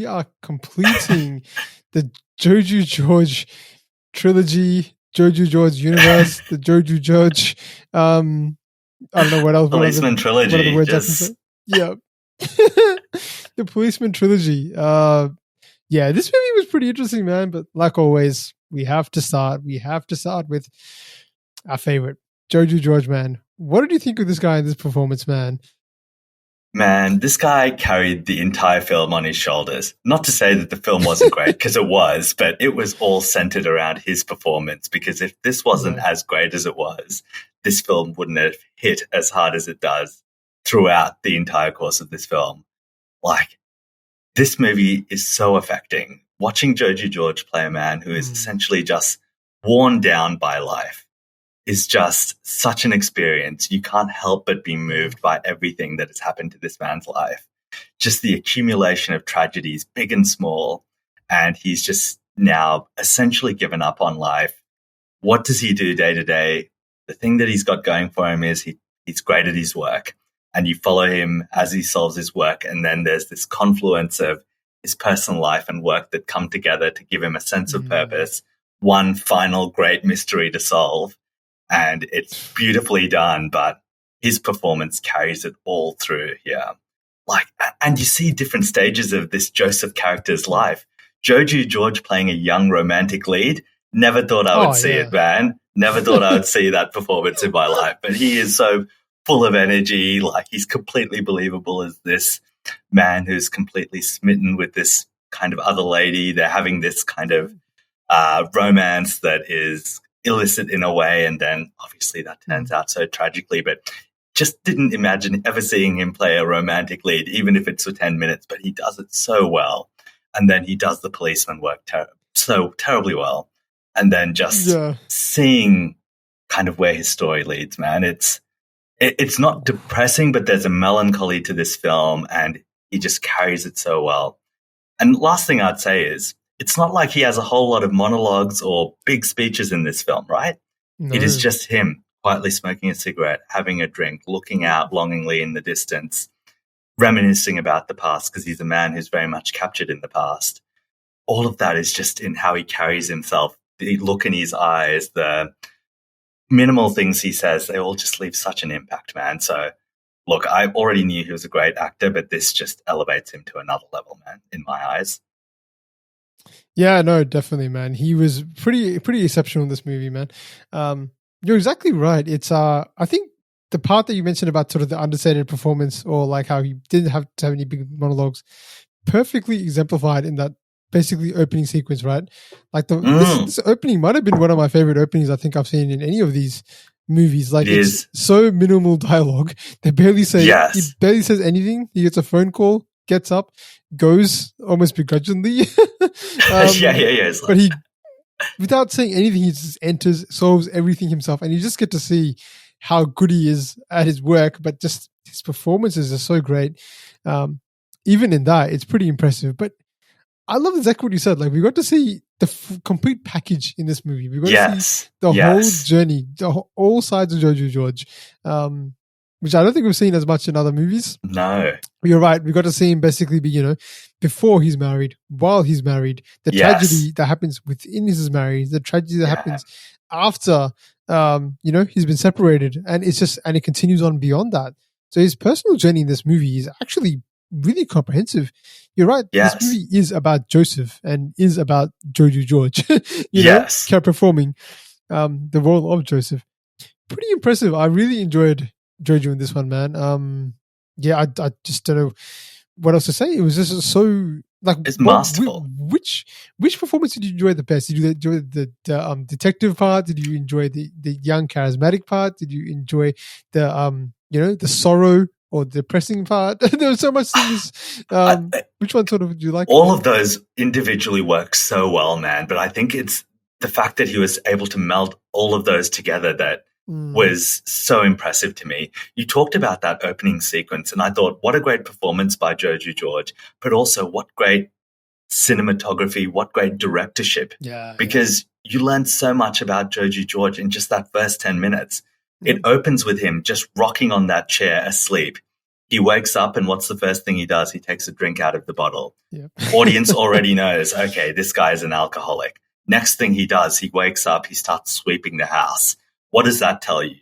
we are completing the Joju George trilogy, Joju George universe, the Joju George. I don't know what else. Policeman trilogy. What are the words I can say? Yeah. The Policeman trilogy. Yeah, this movie was pretty interesting, man. But like always, we have to start with our favorite, Joju George, man. What did you think of this guy in this performance, man? Man, this guy carried the entire film on his shoulders. Not to say that the film wasn't great, because it was, but it was all centered around his performance. Because if this wasn't as great as it was, this film wouldn't have hit as hard as it does throughout the entire course of this film. Like, this movie is so affecting. Watching Joju George play a man who is essentially just worn down by life is just such an experience. You can't help but be moved by everything that has happened to this man's life. Just the accumulation of tragedies, big and small, and he's just now essentially given up on life. What does he do day to day? The thing that he's got going for him is he's great at his work, and you follow him as he solves his work, and then there's this confluence of his personal life and work that come together to give him a sense of purpose, one final great mystery to solve. And it's beautifully done, but his performance carries it all through here. Like, and you see different stages of this Joseph character's life. Joju George playing a young romantic lead. Never thought I would see it, man. Never thought I would see that performance in my life. But he is so full of energy. Like, he's completely believable as this man who's completely smitten with this kind of other lady. They're having this kind of romance that is illicit in a way, and then obviously that turns out so tragically, but just didn't imagine ever seeing him play a romantic lead, even if it's for 10 minutes, but he does it so well. And then he does the policeman work so terribly well. And then just seeing kind of where his story leads, man. It's not depressing, but there's a melancholy to this film, and he just carries it so well. And last thing I'd say is, it's not like he has a whole lot of monologues or big speeches in this film, right? No. It is just him quietly smoking a cigarette, having a drink, looking out longingly in the distance, reminiscing about the past, because he's a man who's very much captured in the past. All of that is just in how he carries himself, the look in his eyes, the minimal things he says, they all just leave such an impact, man. So, look, I already knew he was a great actor, but this just elevates him to another level, man, in my eyes. Yeah, no, definitely, man. He was pretty exceptional in this movie, man. You're exactly right. It's I think the part that you mentioned about sort of the understated performance, or like how he didn't have to have any big monologues, perfectly exemplified in that basically opening sequence, right? Like this opening might have been one of my favorite openings I think I've seen in any of these movies. Like, it's so minimal dialogue. They barely say he barely says anything. He gets a phone call, gets up, goes almost begrudgingly. But he, without saying anything, he just enters, solves everything himself, and you just get to see how good he is at his work. But just his performances are so great. Even in that, it's pretty impressive. But I love exactly what you said. Like, we got to see the complete package in this movie. We got to see the whole journey, all sides of Joju George. Which I don't think we've seen as much in other movies. No. You're right. We got to see him basically be, before he's married, while he's married, the tragedy that happens within his marriage, the tragedy that happens after, he's been separated. And it's just, and it continues on beyond that. So his personal journey in this movie is actually really comprehensive. You're right. Yes. This movie is about Joseph and is about Joju George, performing the role of Joseph. Pretty impressive. I really enjoyed Joju in this one, man. I just don't know what else to say. It was just so like it's masterful. Which performance did you enjoy the best? Did you enjoy the detective part? Did you enjoy the young charismatic part? Did you enjoy the the sorrow or the depressing part? There was so much things. Which one sort of did you like? All of those individually work so well, man. But I think it's the fact that he was able to meld all of those together that was so impressive to me. You talked about that opening sequence, and I thought, what a great performance by Joju George, but also what great cinematography, what great directorship. Because you learn so much about Joju George in just that first 10 minutes. It opens with him just rocking on that chair asleep. He wakes up and what's the first thing he does? He takes a drink out of the bottle. Yep. Audience already knows, okay, this guy is an alcoholic. Next thing he does, he wakes up, he starts sweeping the house. What does that tell you?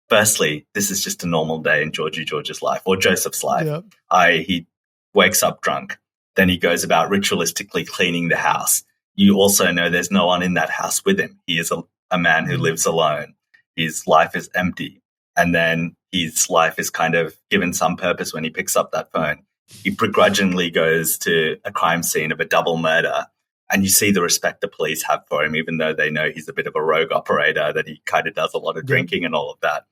Firstly, this is just a normal day in Joju George's life or Joseph's life. Yep. He wakes up drunk. Then he goes about ritualistically cleaning the house. You also know there's no one in that house with him. He is a man who lives alone. His life is empty. And then his life is kind of given some purpose when he picks up that phone. He begrudgingly goes to a crime scene of a double murder. And you see the respect the police have for him, even though they know he's a bit of a rogue operator, that he kind of does a lot of drinking and all of that.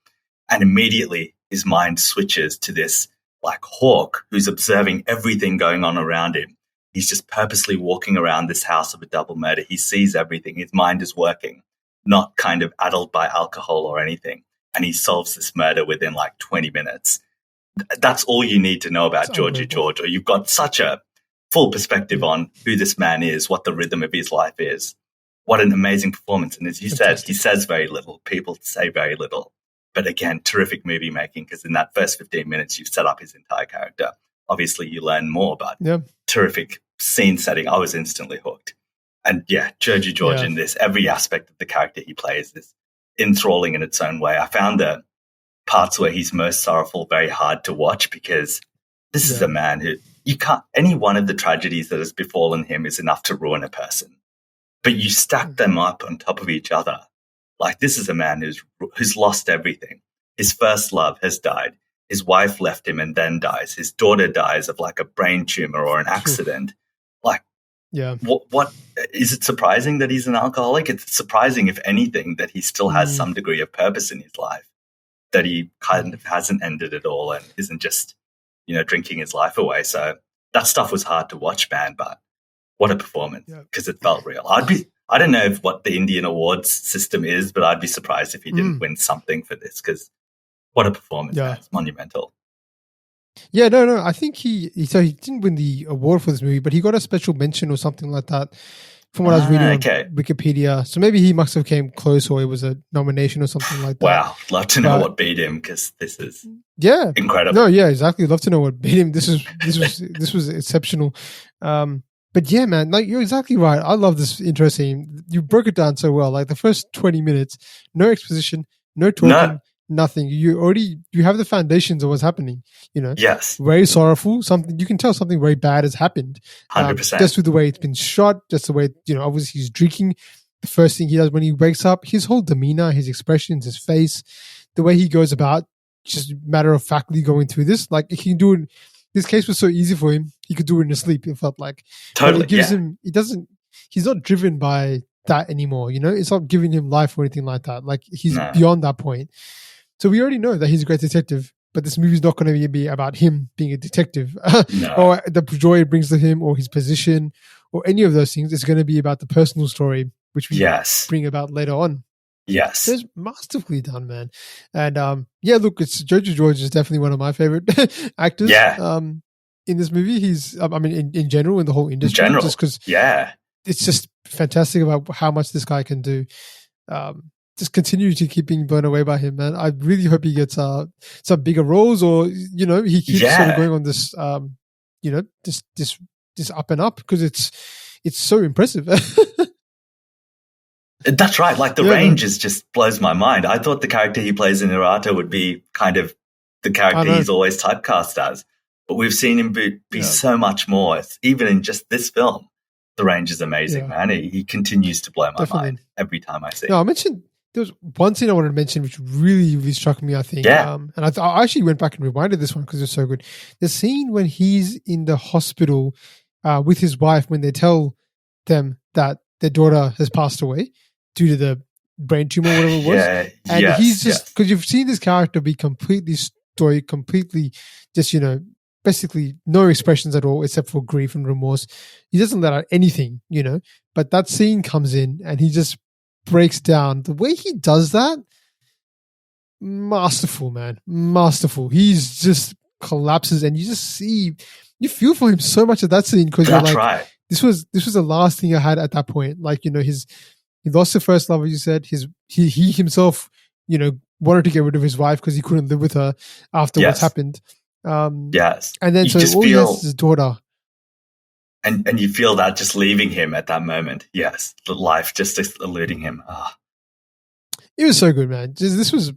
And immediately his mind switches to this like hawk who's observing everything going on around him. He's just purposely walking around this house of a double murder. He sees everything. His mind is working, not kind of addled by alcohol or anything. And he solves this murder within like 20 minutes. That's all you need to know about Joju George, or you've got such a full perspective on who this man is, what the rhythm of his life is. What an amazing performance. And as you said, he says very little. People say very little. But again, terrific movie making, because in that first 15 minutes, you've set up his entire character. Obviously, you learn more, but terrific scene setting. I was instantly hooked. And yeah, Joju George in this, every aspect of the character he plays is enthralling in its own way. I found the parts where he's most sorrowful very hard to watch, because this is a man who any one of the tragedies that has befallen him is enough to ruin a person. But you stack them up on top of each other. Like, this is a man who's lost everything. His first love has died. His wife left him and then dies. His daughter dies of like a brain tumor or an accident. Like, what is it surprising that he's an alcoholic? It's surprising, if anything, that he still has some degree of purpose in his life, that he kind of hasn't ended it all and isn't just, drinking his life away. So that stuff was hard to watch, man, but what a performance, because it felt real. I don't know what the Indian awards system is, but I'd be surprised if he didn't win something for this, because what a performance, man. It's monumental. Yeah, no. I think he didn't win the award for this movie, but he got a special mention or something like that from what I was reading on Wikipedia. So maybe he must have came close, or it was a nomination or something like that. Wow. Love to know what beat him, because this is incredible. No, yeah, exactly. Love to know what beat him. This was exceptional. But yeah, man, like, you're exactly right. I love this intro scene. You broke it down so well. Like, the first 20 minutes, no exposition, no talking, nothing. You have the foundations of what's happening, Yes. Very sorrowful. Something, you can tell something very bad has happened. 100%. Just with the way it's been shot, just the way, obviously he's drinking. The first thing he does when he wakes up, his whole demeanor, his expressions, his face, the way he goes about, just matter of factly going through this. Like, he can do it. This case was so easy for him. He could do it in his sleep. It felt like totally. It gives him. He's not driven by that anymore. It's not giving him life or anything like that. Like, he's beyond that point. So we already know that he's a great detective. But this movie's not going to be about him being a detective, or the joy it brings to him, or his position, or any of those things. It's going to be about the personal story, which we bring about later on. Yes. So it's masterfully done, man. And look, Joju George is definitely one of my favorite actors. In this movie, he's, in general, in the whole industry, just because it's just fantastic about how much this guy can do. Just continue to keep being blown away by him, man. I really hope he gets some bigger roles, or he keeps sort of going on this, this up and up, because it's so impressive. That's right. Like, the range is just blows my mind. I thought the character he plays in Irrata would be kind of the character he's always typecast as, but we've seen him be so much more. Even in just this film, the range is amazing, man. He continues to blow my mind every time I see him. No, I mentioned there was one scene I wanted to mention which really, really struck me, I think. And I actually went back and rewinded this one because it's so good. The scene when he's in the hospital with his wife, when they tell them that their daughter has passed away due to the brain tumor, whatever it was. And he's just, because you've seen this character be completely stoic, completely just, basically no expressions at all except for grief and remorse. He doesn't let out anything, but that scene comes in and he just breaks down. The way he does that, masterful, man. Masterful. He's just collapses, and you just see, you feel for him so much at that scene, because you're like, this was the last thing I had at that point. Like, he lost the first love, as you said. He himself, wanted to get rid of his wife because he couldn't live with her after what's happened. Yes. And then You so just all he has feel, is his daughter. and you feel that just leaving him at that moment. Yes. The life just eluding him. Ah, It was so good, man. This was,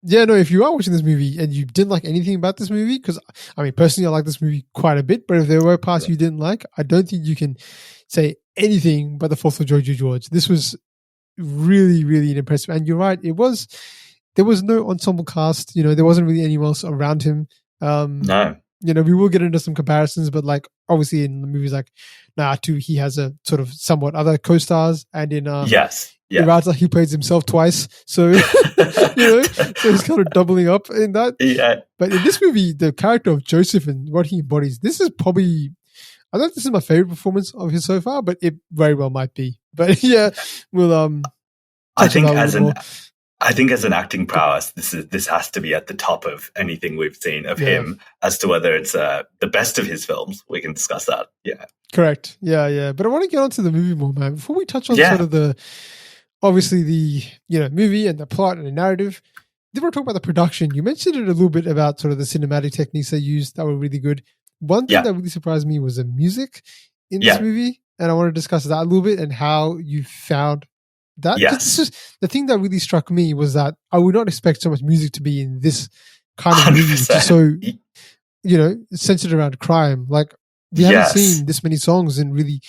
yeah, no, if you are watching this movie and you didn't like anything about this movie, because I mean, personally, I like this movie quite a bit, but if there were parts you didn't like, I don't think you can say anything but the fault of Joju George. This was really, really impressive. And you're right, there was no ensemble cast, there wasn't really anyone else around him. no. We will get into some comparisons, but like obviously in the movies like Nayattu, he has a sort of somewhat other co-stars, and in Yes. Irrata, he plays himself twice. So, so he's kind of doubling up in that. Yeah. But in this movie, the character of Joseph and what he embodies, this is probably, I don't know if this is my favorite performance of his so far, but it very well might be. But yeah, we'll I touch on think that a little more. I think as an acting prowess, this has to be at the top of anything we've seen of him. As to whether it's the best of his films, we can discuss that. Yeah, correct. Yeah. But I want to get onto the movie more, man. Before we touch on sort of obviously the movie and the plot and the narrative, then we'll talk about the production. You mentioned it a little bit about sort of the cinematic techniques they used that were really good. One thing that really surprised me was the music in this movie, and I want to discuss that a little bit and how you found that. Yes. Just the thing that really struck me was that I would not expect so much music to be in this kind of movie, which is so centered around crime. Like we haven't seen this many songs in really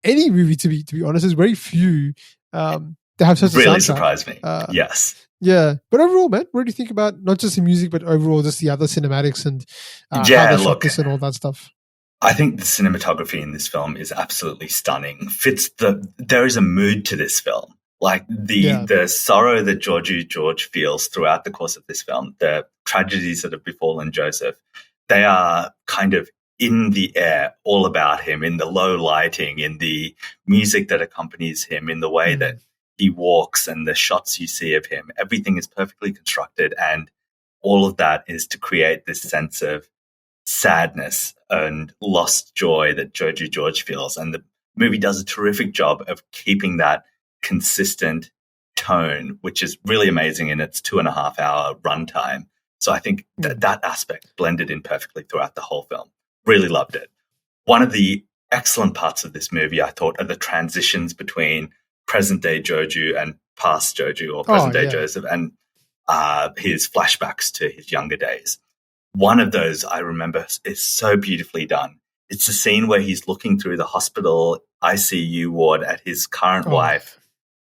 any movie. To be honest, there's very few that have such a soundtrack. Really surprised me. Yes. Yeah, but overall, man, what do you think about not just the music, but overall just the other cinematics and how they shot this and all that stuff? I think the cinematography in this film is absolutely stunning. There is a mood to this film. Like the sorrow that Joju George feels throughout the course of this film, the tragedies that have befallen Joseph, they are kind of in the air, all about him, in the low lighting, in the music that accompanies him, in the way that he walks and the shots you see of him. Everything is perfectly constructed, and all of that is to create this sense of sadness and lost joy that Joju George feels. And the movie does a terrific job of keeping that consistent tone, which is really amazing in its 2.5 hour runtime. So I think that aspect blended in perfectly throughout the whole film. Really loved it. One of the excellent parts of this movie, I thought, are the transitions between present day Joju and past Joju, or present day Joseph, and his flashbacks to his younger days. One of those I remember is so beautifully done. It's the scene where he's looking through the hospital ICU ward at his current wife,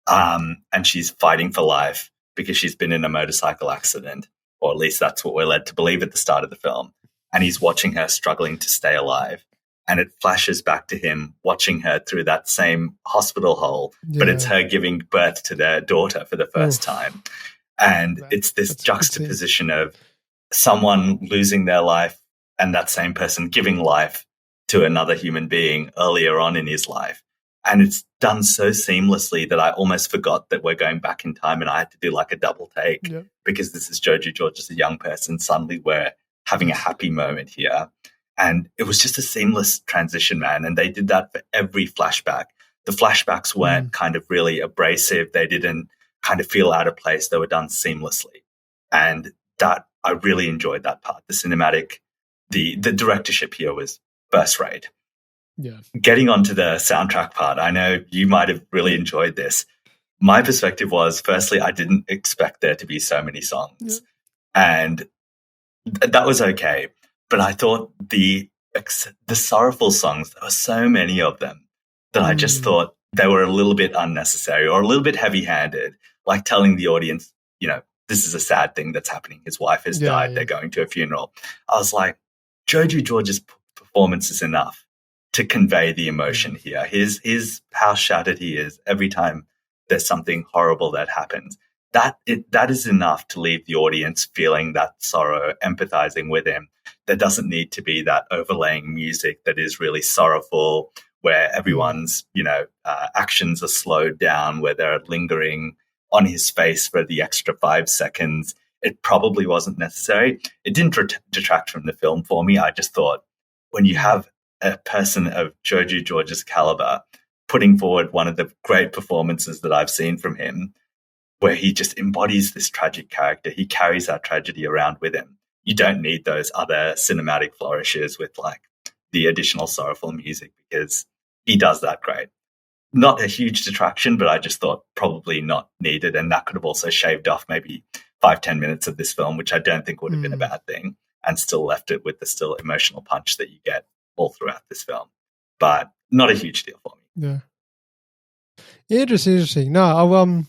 and she's fighting for life because she's been in a motorcycle accident, or at least that's what we're led to believe at the start of the film. And he's watching her struggling to stay alive. And it flashes back to him watching her through that same hospital hole, but it's her giving birth to their daughter for the first time. And it's this juxtaposition of someone losing their life and that same person giving life to another human being earlier on in his life. And it's done so seamlessly that I almost forgot that we're going back in time, and I had to do like a double take because this is Joju George as a young person. Suddenly we're having a happy moment here. And it was just a seamless transition, man. And they did that for every flashback. The flashbacks weren't kind of really abrasive. They didn't kind of feel out of place. They were done seamlessly. And that, I really enjoyed that part. The cinematic, the directorship here was first rate. Yeah. Getting onto the soundtrack part, I know you might have really enjoyed this. My perspective was, firstly, I didn't expect there to be so many songs. And that was okay. But I thought the sorrowful songs, there were so many of them that I just thought they were a little bit unnecessary or a little bit heavy-handed, like telling the audience, this is a sad thing that's happening. His wife has died. They're going to a funeral. I was like, Joju George's performance is enough to convey the emotion here. His how shattered he is every time there's something horrible that happens. That is enough to leave the audience feeling that sorrow, empathizing with him. There doesn't need to be that overlaying music that is really sorrowful, where everyone's, actions are slowed down, where they're lingering on his face for the extra 5 seconds. It probably wasn't necessary. It didn't detract from the film for me. I just thought, when you have a person of Joju George's caliber putting forward one of the great performances that I've seen from him, where he just embodies this tragic character, he carries that tragedy around with him. you don't need those other cinematic flourishes with like the additional sorrowful music, because he does that great. Not a huge detraction, but I just thought probably not needed, and that could have also shaved off maybe 5-10 minutes of this film, which I don't think would have been a bad thing, and still left it with the still emotional punch that you get all throughout this film. But not a huge deal for me. Yeah. Interesting. No,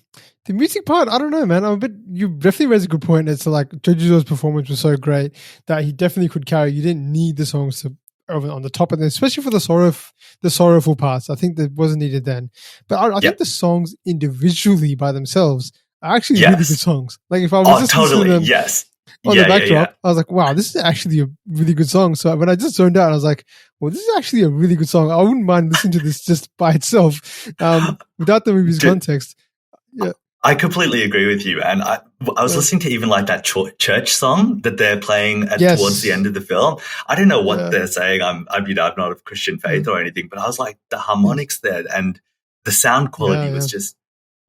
the music part, I don't know, man. You definitely raised a good point. It's like Joju George's performance was so great that he definitely could carry. You didn't need the songs to over on the top, and especially for the sorrowful parts. I think that wasn't needed then. But I think the songs individually by themselves are actually really good songs. Like if I was just listening to them on the backdrop, I was like, wow, this is actually a really good song. So when I just zoned out, I was like, well, this is actually a really good song. I wouldn't mind listening to this just by itself without the movie's context. Yeah. I completely agree with you. And I was listening to even like that church song that they're playing towards the end of the film. I don't know what they're saying. I'm not of Christian faith or anything, but I was like, the harmonics there and the sound quality was just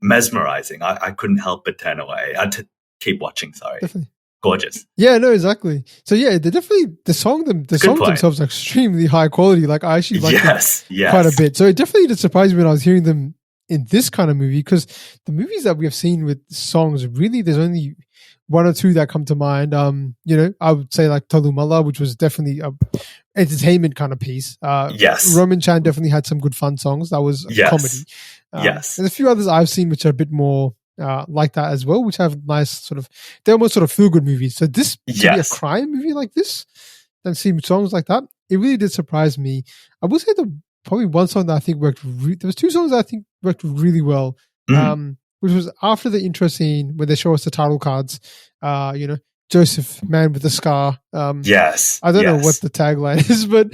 mesmerizing. I couldn't help but turn away. I had to keep watching. Sorry. Definitely. Gorgeous. Yeah, no, exactly. So yeah, the songs themselves are extremely high quality. Like I actually like them quite a bit. So it definitely did surprise me when I was hearing them in this kind of movie, because the movies that we have seen with songs, really, there's only one or two that come to mind. I would say like Talumala, which was definitely a entertainment kind of piece. Roman Chan definitely had some good fun songs. That was a comedy. There's a few others I've seen which are a bit more like that as well, which have nice they're almost sort of feel good movies. So this to be a crime movie like this and see songs like that, it really did surprise me. I will say probably one song that I think worked. There was two songs that I think worked really well, which was after the intro scene when they show us the title cards. Joseph, man with the scar. I don't know what the tagline is, but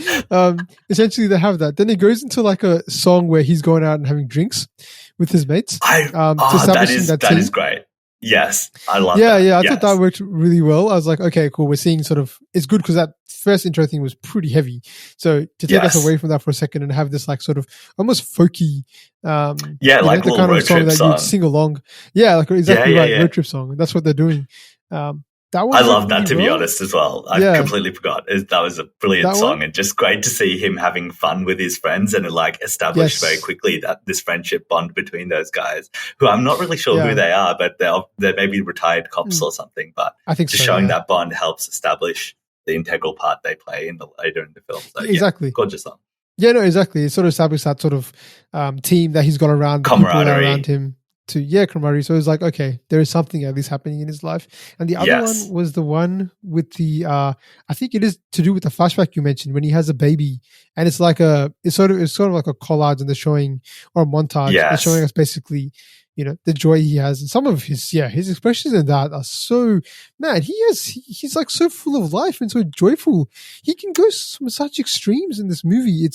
essentially they have that. Then it goes into like a song where he's going out and having drinks with his mates. That is great. Yes, I love that. I thought that worked really well. I was like, okay, cool. We're seeing it's good because that first intro thing was pretty heavy. So to take us away from that for a second and have this like sort of almost folky, like the kind of song that you'd sing along. Yeah, like exactly right, road trip song. That's what they're doing. I love that, to be honest, as well. I completely forgot. That was a brilliant song, and just great to see him having fun with his friends, and it like established very quickly that this friendship bond between those guys, who I'm not really sure who they are, but they're maybe retired cops or something. But I think just showing that bond helps establish the integral part they play later in the film. So, exactly, gorgeous song. Yeah, no, exactly. It sort of established that sort of team that he's got around, the people around him. Camaraderie. So it was like, okay, there is something at least happening in his life. And the other one was the one with the, I think it is to do with the flashback you mentioned when he has a baby, and it's sort of like a collage, and they're showing, or a montage. They're showing us basically, the joy he has, and some of his expressions in that are so, man, he's like so full of life and so joyful. He can go from such extremes in this movie.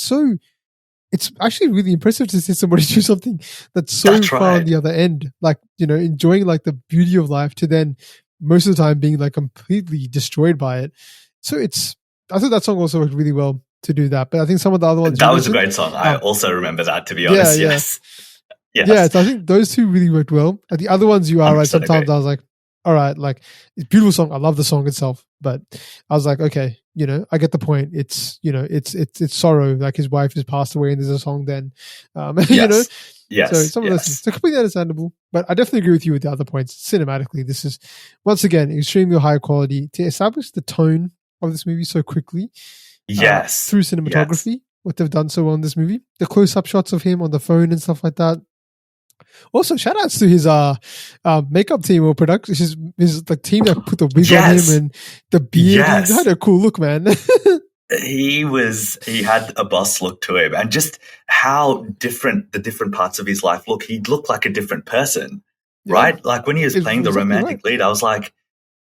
It's actually really impressive to see somebody do something that's so far on the other end, like, enjoying like the beauty of life to then most of the time being like completely destroyed by it. So I thought that song also worked really well to do that. But I think some of the other ones. That was a great song. I also remember that, to be honest. Yes. Yeah. So I think those two really worked well. And the other ones you are right. Sometimes I was like, all right, like it's a beautiful song. I love the song itself, but I was like, okay, I get the point. It's sorrow. Like his wife has passed away, and there's a song then, Yes. So some of those things, they're completely understandable. But I definitely agree with you with the other points. Cinematically, this is once again extremely high quality to establish the tone of this movie so quickly. Through cinematography, what they've done so well in this movie, the close-up shots of him on the phone and stuff like that. Also, shout outs to his makeup team or production, his like team that put the wig on him and the beard. He had a cool look, man. He had a boss look to him, and just how different the different parts of his life look. He looked like a different person, right? Like when he was playing the romantic lead, I was like,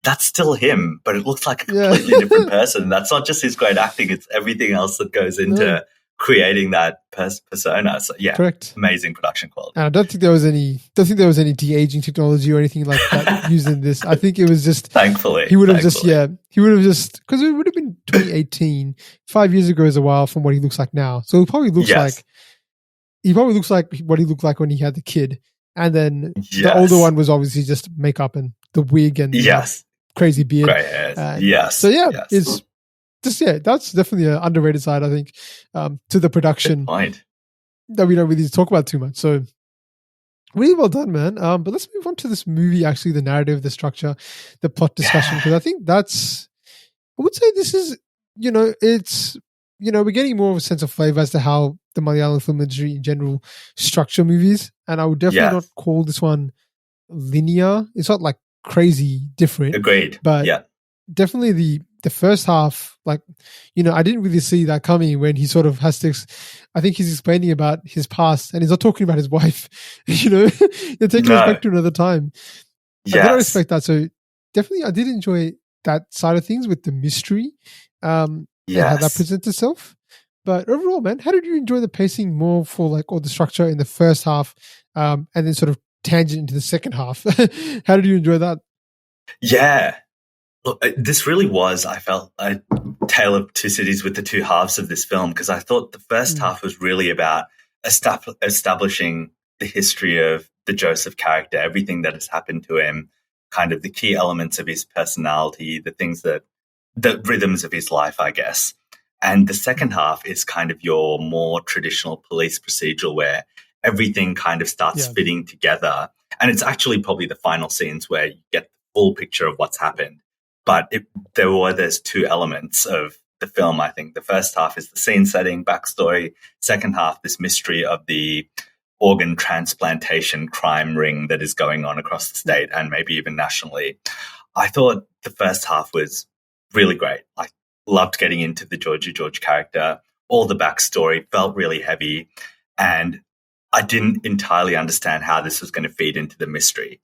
that's still him, but it looks like a completely different person. That's not just his great acting; it's everything else that goes into creating that persona. So correct. Amazing production quality. And I don't think there was any de-aging technology or anything like that used in this. I think it was just thankfully he would have just because it would have been 2018. 5 years ago is a while from what he looks like now. So he probably looks like what he looked like when he had the kid. And then the older one was obviously just makeup and the wig and crazy beard. Grey hair. Yes. So yeah, yes. it's just that's definitely an underrated side, I think, to the production that we don't really talk about too much. So really well done, man. But let's move on to this movie. Actually, the narrative, the structure, the plot discussion, because I think I would say this is, it's, we're getting more of a sense of flavor as to how the Malayalam film industry in general structure movies. And I would definitely not call this one linear. It's not like crazy different. Agreed. But definitely the first half, like, I didn't really see that coming when he sort of has to, I think he's explaining about his past and he's not talking about his wife, they're taking us back to another time. Yes. I don't respect that. So definitely I did enjoy that side of things with the mystery and how that presents itself. But overall, man, how did you enjoy the pacing more for like all the structure in the first half and then sort of tangent into the second half? How did you enjoy that? Yeah. Look, this really was, I felt, a tale of two cities with the two halves of this film, because I thought the first half was really about establishing the history of the Joseph character, everything that has happened to him, kind of the key elements of his personality, the rhythms of his life, I guess. And the second half is kind of your more traditional police procedural where everything kind of starts fitting together. And it's actually probably the final scenes where you get the full picture of what's happened. But there's two elements of the film, I think. The first half is the scene setting, backstory. Second half, this mystery of the organ transplantation crime ring that is going on across the state and maybe even nationally. I thought the first half was really great. I loved getting into the Joju George character. All the backstory felt really heavy. And I didn't entirely understand how this was going to feed into the mystery,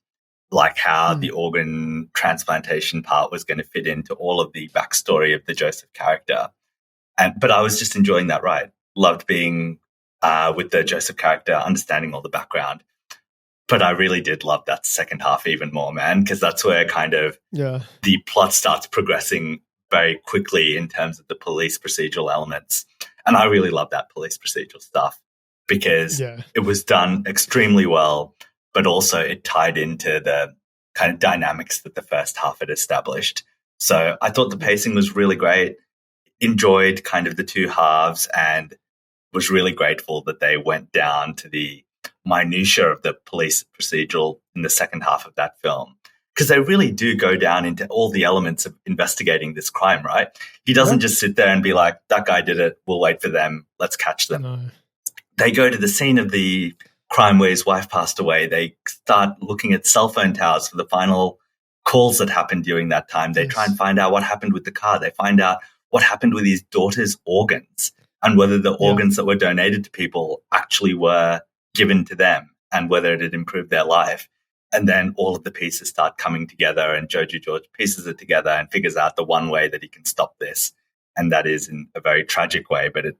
like how the organ transplantation part was going to fit into all of the backstory of the Joseph character. But I was just enjoying that ride. Loved being with the Joseph character, understanding all the background. But I really did love that second half even more, man, because that's where kind of the plot starts progressing very quickly in terms of the police procedural elements. And I really love that police procedural stuff because it was done extremely well, but also it tied into the kind of dynamics that the first half had established. So I thought the pacing was really great, enjoyed kind of the two halves, and was really grateful that they went down to the minutiae of the police procedural in the second half of that film. Because they really do go down into all the elements of investigating this crime, right? He doesn't just sit there and be like, that guy did it, we'll wait for them, let's catch them. No. They go to the scene of the crime where his wife passed away. They start looking at cell phone towers for the final calls that happened during that time. They try and find out what happened with the car. They find out what happened with his daughter's organs and whether the organs that were donated to people actually were given to them and whether it had improved their life. And then all of the pieces start coming together, and Joju George pieces it together and figures out the one way that he can stop this. And that is in a very tragic way, but it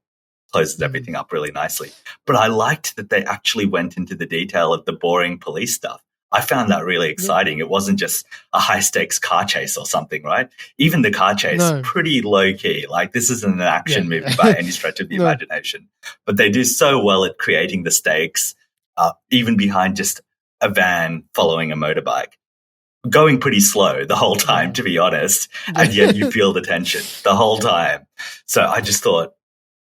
closes everything up really nicely. But I liked that they actually went into the detail of the boring police stuff. I found that really exciting. It wasn't just a high-stakes car chase or something, right? Even the car chase, pretty low-key. Like, this isn't an action movie by any stretch of the imagination. But they do so well at creating the stakes, even behind just a van following a motorbike. Going pretty slow the whole time, to be honest, and yet you feel the tension the whole time. So I just thought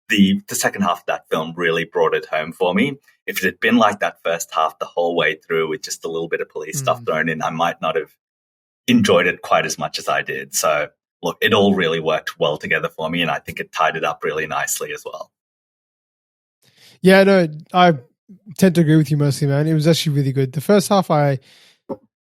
the second half of that film really brought it home for me. If it had been like that first half the whole way through with just a little bit of police stuff thrown in, I might not have enjoyed it quite as much as I did. So, look, it all really worked well together for me, and I think it tied it up really nicely as well. Yeah, no, I tend to agree with you mostly, man. It was actually really good. The first half I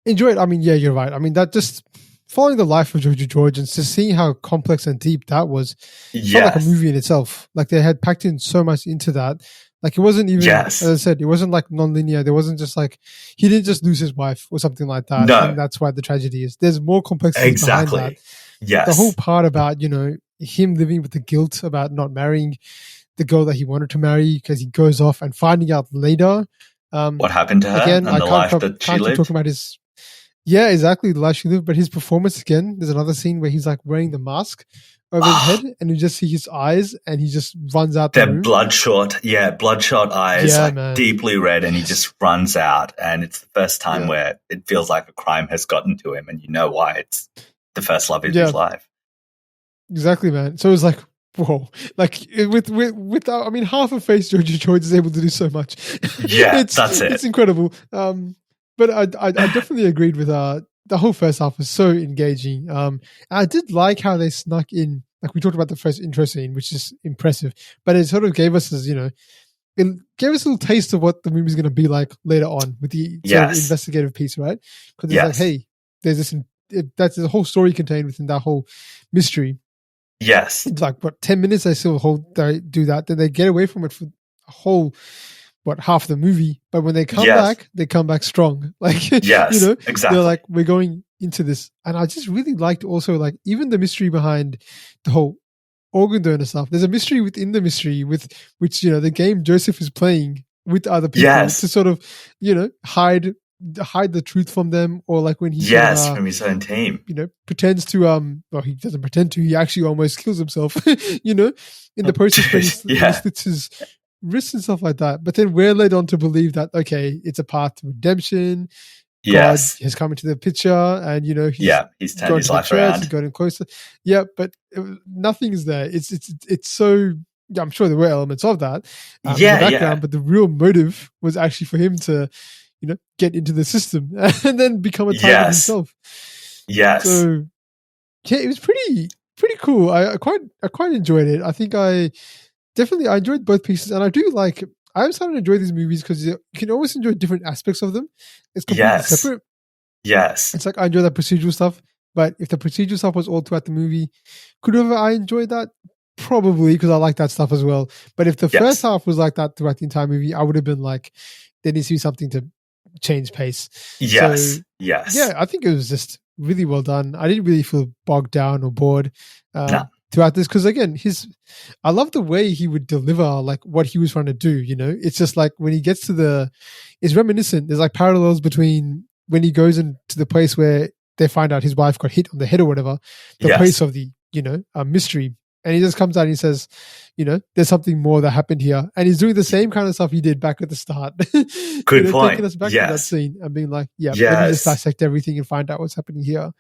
enjoyed. I mean, yeah, you're right. I mean, that just following the life of Joju George and just seeing how complex and deep that was, felt like a movie in itself. Like they had packed in so much into that. Like it wasn't even, as I said, it wasn't like non-linear. There wasn't just like, he didn't just lose his wife or something like that. No. And that's why the tragedy is. There's more complexity behind that. Yes. The whole part about, him living with the guilt about not marrying the girl that he wanted to marry because he goes off and finding out later. What happened to her again, and the life that she lived? Talking about his, exactly, the life she lived. But his performance again, there's another scene where he's like wearing the mask over his head and you just see his eyes and he just runs out the room. Bloodshot eyes, deeply red, and he just runs out. And it's the first time where it feels like a crime has gotten to him and you know why. It's the first love of Yeah. his life. Exactly, man. So it was like, whoa, like with I mean, half a face, Joju George is able to do so much. Yeah, that's it. It's incredible. But I definitely agreed with the whole first half was so engaging. I did like how they snuck in, like we talked about the first intro scene, which is impressive, but it sort of gave us this, it gave us a little taste of what the movie's going to be like later on with the sort of investigative piece, right? Because it's like, hey, there's this, that's the whole story contained within that whole mystery. Yes. It's like, 10 minutes they still they do that. Then they get away from it for a whole, half the movie. But when they come back strong. Like, exactly. They're like, we're going into this. And I just really liked also, like, even the mystery behind the whole organ donor stuff. There's a mystery within the mystery with which, the game Joseph is playing with other people to sort of, hide the truth from them, or like when he from his own team, pretends to he doesn't pretend to, he actually almost kills himself in the process when he slits his wrists and stuff like that. But then we're led on to believe that, okay, it's a path to redemption. God has come into the picture, and he's turned his life around. He's gotten closer. Yeah, but nothing is there. It's so. Yeah, I'm sure there were elements of that in the background, but the real motive was actually for him to, get into the system and then become a target himself. Yes. So yeah, it was pretty cool. I quite enjoyed it. I think I enjoyed both pieces, and I do like. I'm starting to enjoy these movies because you can always enjoy different aspects of them. It's completely separate. Yes. It's like I enjoy that procedural stuff, but if the procedural stuff was all throughout the movie, could have I enjoyed that? Probably, because I like that stuff as well. But if the first half was like that throughout the entire movie, I would have been like, there needs to be something to change pace. Yes. So, yeah, I think it was just really well done. I didn't really feel bogged down or bored throughout this, because again, I love the way he would deliver like what he was trying to do. It's just like when he gets to it's reminiscent. There's like parallels between when he goes into the place where they find out his wife got hit on the head or whatever, the place of the mystery. And he just comes out and he says, there's something more that happened here. And he's doing the same kind of stuff he did back at the start. Good point. Taking us back to that scene and being like, let me just dissect everything and find out what's happening here.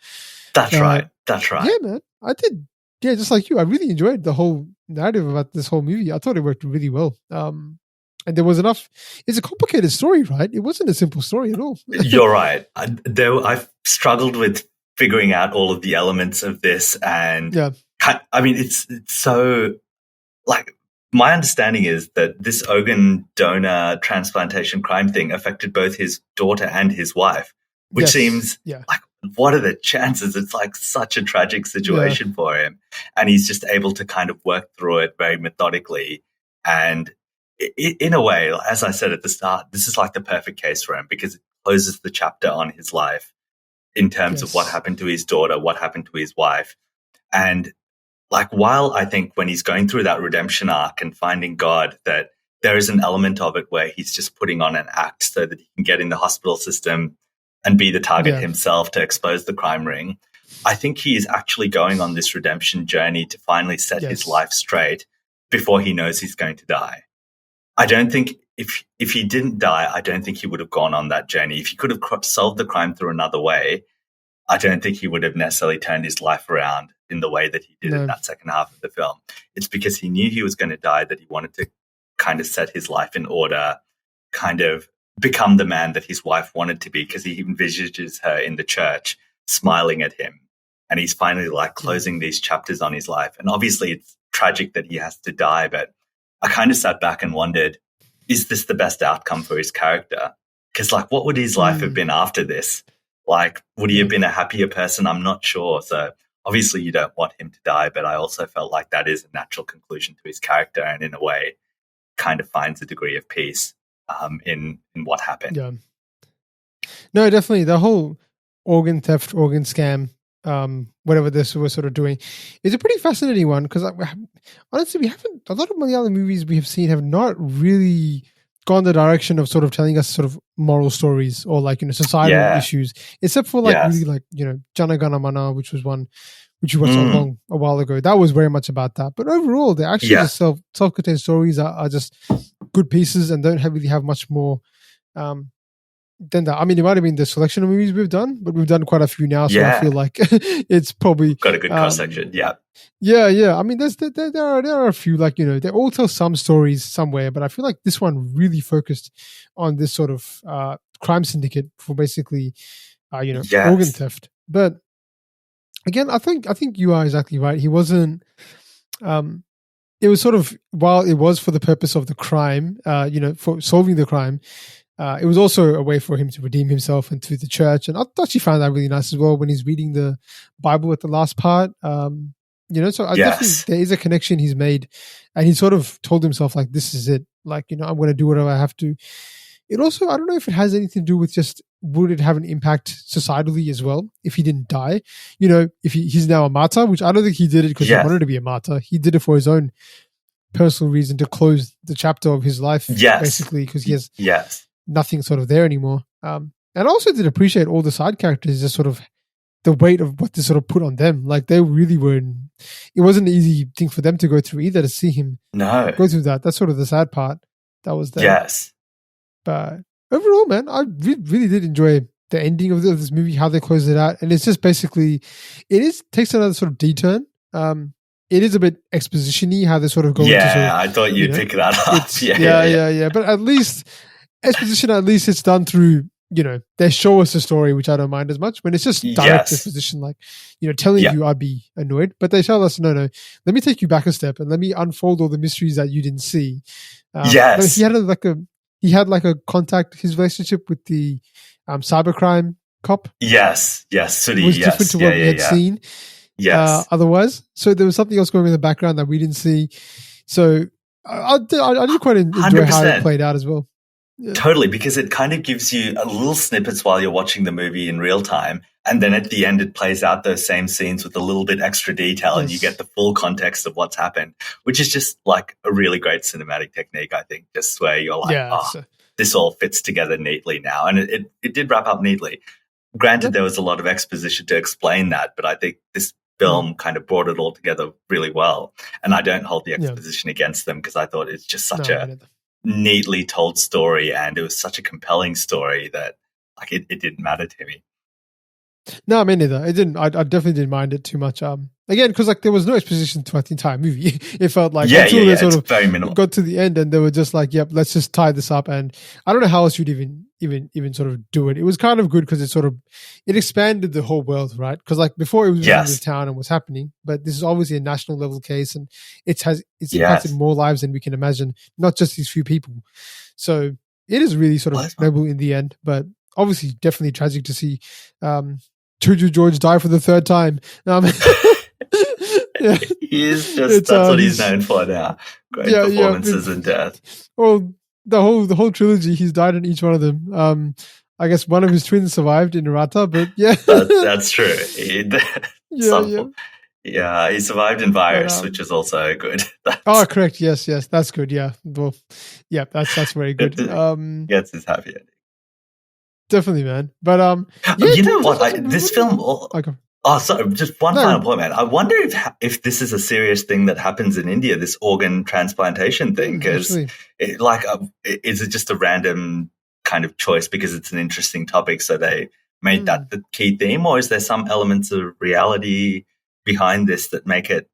That's right. Yeah, man. I did. Yeah, just like you. I really enjoyed the whole narrative about this whole movie. I thought it worked really well. And there was enough. It's a complicated story, right? It wasn't a simple story at all. You're right. I've struggled with figuring out all of the elements of this, and I mean, it's so, like, my understanding is that this organ donor transplantation crime thing affected both his daughter and his wife, which seems like, what are the chances? It's like such a tragic situation for him. And he's just able to kind of work through it very methodically. And in a way, as I said at the start, this is like the perfect case for him, because it closes the chapter on his life in terms of what happened to his daughter, what happened to his wife. And like, while I think when he's going through that redemption arc and finding God, that there is an element of it where he's just putting on an act so that he can get in the hospital system and be the target himself to expose the crime ring, I think he is actually going on this redemption journey to finally set his life straight before he knows he's going to die. I don't think if he didn't die, I don't think he would have gone on that journey. If he could have solved the crime through another way, I don't think he would have necessarily turned his life around in the way that he did in that second half of the film. It's because he knew he was going to die that he wanted to kind of set his life in order, kind of become the man that his wife wanted to be, because he envisages her in the church smiling at him. And he's finally like closing these chapters on his life. And obviously it's tragic that he has to die, but I kind of sat back and wondered, is this the best outcome for his character? Because like, what would his life have been after this? Like, would he have been a happier person? I'm not sure. So obviously you don't want him to die, but I also felt like that is a natural conclusion to his character, and in a way kind of finds a degree of peace in what happened. Yeah. No, definitely. The whole organ theft, organ scam, whatever this was sort of doing, is a pretty fascinating one, because honestly, we haven't, a lot of Malayalam movies we have seen have not really gone the direction of sort of telling us sort of moral stories or like, societal issues, except for like really like, Jana Gana Mana, which was one which you watched a while ago. That was very much about that. But overall, they're actually just self-contained stories are just good pieces and don't really have much more than that. I mean, it might have been the selection of movies we've done, but we've done quite a few now, so I feel like it's probably got a good cross section. Yeah. Yeah. I mean, there are a few, like, you know, they all tell some stories somewhere, but I feel like this one really focused on this sort of crime syndicate for basically, organ theft. But again, I think you are exactly right. He wasn't. It was sort of, while it was for the purpose of the crime, for solving the crime, it was also a way for him to redeem himself and through the church. And I actually found that really nice as well when he's reading the Bible at the last part. So I definitely, there is a connection he's made, and he sort of told himself, like, this is it. Like, I'm going to do whatever I have to. It also, I don't know if it has anything to do with just, would it have an impact societally as well if he didn't die? If he's now a martyr, which I don't think he did it because he wanted to be a martyr. He did it for his own personal reason to close the chapter of his life, basically, because he has nothing sort of there anymore. And I also did appreciate all the side characters, just sort of the weight of what they sort of put on them. Like, they really were it wasn't an easy thing for them to go through either, to see him go through that. That's sort of the sad part that was there. Yes. But overall, man, I really did enjoy the ending of this movie, how they closed it out. And it's just basically, takes another sort of D-turn. It is a bit exposition-y, how they sort of go into sort of, I thought you'd pick that up. Yeah. But at least, exposition, at least it's done through, they show us a story, which I don't mind as much. When it's just direct exposition, like, telling you, I'd be annoyed. But they tell us, no, let me take you back a step and let me unfold all the mysteries that you didn't see. He had a contact, his relationship with the cybercrime cop. Yes. Sudi, was different to what we had seen. Yes. Otherwise, so there was something else going on in the background that we didn't see. So I did quite enjoy 100%. How it played out as well. Yeah. Totally, because it kind of gives you a little snippets while you're watching the movie in real time. And then at the end, it plays out those same scenes with a little bit extra detail, and you get the full context of what's happened, which is just like a really great cinematic technique, I think, just where you're like, this all fits together neatly now. And it did wrap up neatly. Granted, there was a lot of exposition to explain that, but I think this film kind of brought it all together really well. And I don't hold the exposition against them, because I thought it's just such a neatly told story, and it was such a compelling story that like it didn't matter to me. No, me neither. It didn't. I definitely didn't mind it too much. Again, because like there was no exposition throughout the entire movie. It felt like until they sort of very minimal. Got to the end, and they were just like, "Yep, let's just tie this up." And I don't know how else you'd even sort of do it. It was kind of good because it expanded the whole world, right? Because like before it was in the town and was happening, but this is obviously a national level case, and it's impacted more lives than we can imagine, not just these few people. So it is really sort of noble in the end, but obviously definitely tragic to see Joju George die for the third time. He's just, that's what he's known for now. Great performances and death. Well, the whole trilogy, he's died in each one of them. I guess one of his twins survived in Irrata, but that's true. He survived in Virus, which is also good. Correct. Yes, that's good. Yeah, well, that's very good. Gets his happy ending. Definitely, man. But you know what? This film. Sorry, just one final point, man. I wonder if this is a serious thing that happens in India, this organ transplantation thing, because is it just a random kind of choice because it's an interesting topic, so they made that the key theme, or is there some elements of reality behind this that make it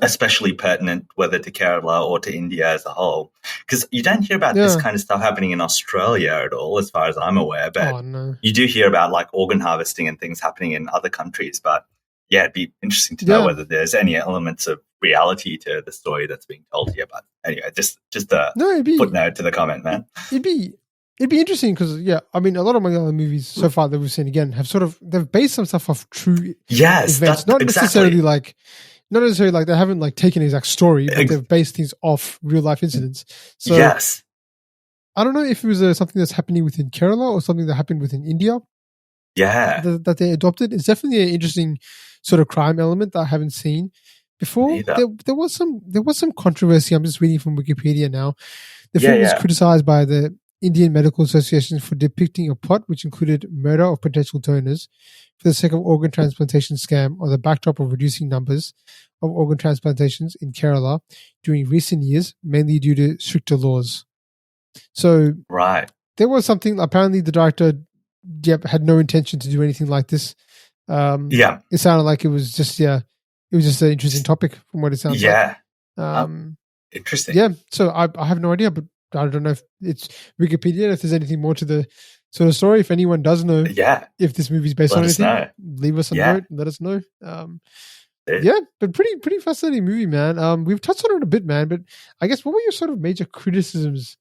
especially pertinent, whether to Kerala or to India as a whole? Because you don't hear about this kind of stuff happening in Australia at all, as far as I'm aware, but you do hear about like organ harvesting and things happening in other countries. But it'd be interesting to know whether there's any elements of reality to the story that's being told here. But anyway, just a footnote to the comment, man. It'd be interesting because, I mean, a lot of Malayalam movies so far that we've seen, again, they've based some stuff off true events. Not necessarily like they haven't like taken an exact story, but they've based things off real life incidents. So I don't know if it was something that's happening within Kerala or something that happened within India. Yeah. That they adopted. It's definitely an interesting sort of crime element that I haven't seen before. There was some controversy. I'm just reading from Wikipedia now. The film was criticized by the Indian Medical Association for depicting a plot which included murder of potential donors for the sake of organ transplantation scam on the backdrop of reducing numbers of organ transplantations in Kerala during recent years, mainly due to stricter laws. So there was something. Apparently, the director had no intention to do anything like this. It sounded like it was just an interesting topic from what it sounds like. Interesting. Yeah, so I have no idea, but I don't know if it's Wikipedia. If there's anything more to the sort of story, if anyone does know, if this movie's based on anything, leave us a note and let us know. But pretty fascinating movie, man. We've touched on it a bit, man. But I guess what were your sort of major criticisms